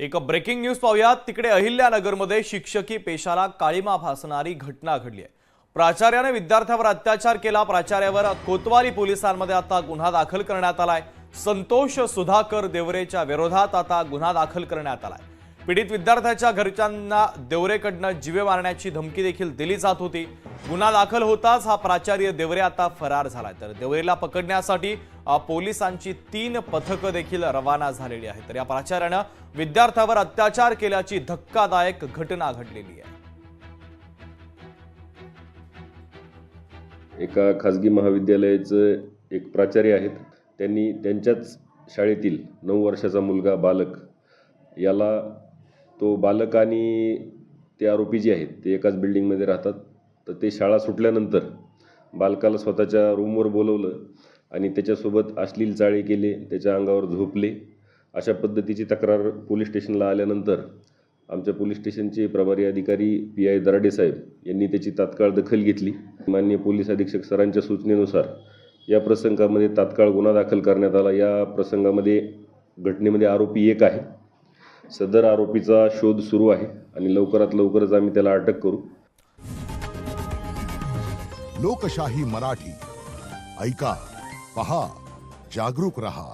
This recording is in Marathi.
एक ब्रेकिंग न्यूज पाहूयात। तिकडे अहिल्यानगरमध्ये शिक्षकी पेशाला काळीमा फासणारी घटना घडली आहे। प्राचार्याने विद्यार्थ्यावर अत्याचार केला। प्राचार्यावर कोतवाली पोलिसांमध्ये आता गुन्हा दाखल करण्यात आलाय। संतोष सुधाकर देवरेच्या विरोधात आता गुन्हा दाखल करण्यात आलाय। पीडित विद्यार्थ्याच्या घरच्यांना देवरेकडनं जीवे मारण्याची धमकी देखील दिली जात होती। गुन्हा दाखल होताच हा प्राचार्य देवरे आता फरार झालाय। तर देवरेला पकडण्यासाठी पोलिसांची 3 पथकं देखील रवाना झालेली आहेत। तर या प्राचार्याने विद्यार्थ्यावर अत्याचार केल्याची धक्कादायक घटना घडलेली आहे। एका खासगी महाविद्यालयाचे एक प्राचार्य आहेत। त्यांनी त्यांच्याच शाळेतील 9 वर्षाचा मुलगा बालक याला तो बालक आणि ते आरोपी जे आहेत ते एकाच बिल्डिंगमध्ये राहतात। तर ते शाळा सुटल्यानंतर बालकाला स्वतःच्या रूमवर बोलवलं आणि त्याच्यासोबत अश्लील चाळे केले, त्याच्या अंगावर झोपले। अशा पद्धतीची तक्रार पोलीस स्टेशनला आल्यानंतर आमच्या पोलीस स्टेशनचे प्रभारी अधिकारी PI दराडे साहेब यांनी त्याची तात्काळ दखल घेतली। माननीय पोलीस अधीक्षक सरांच्या सूचनेनुसार या प्रसंगामध्ये तात्काळ गुन्हा दाखल करण्यात आला। या प्रसंगामध्ये घटनेमध्ये आरोपी एक आहे। सदर आरोपीचा शोध सुरू आहे आणि लवकरात लवकरच आम्ही त्याला अटक करू। लोकशाही मराठी ऐका, पहा, जागरूक रहा।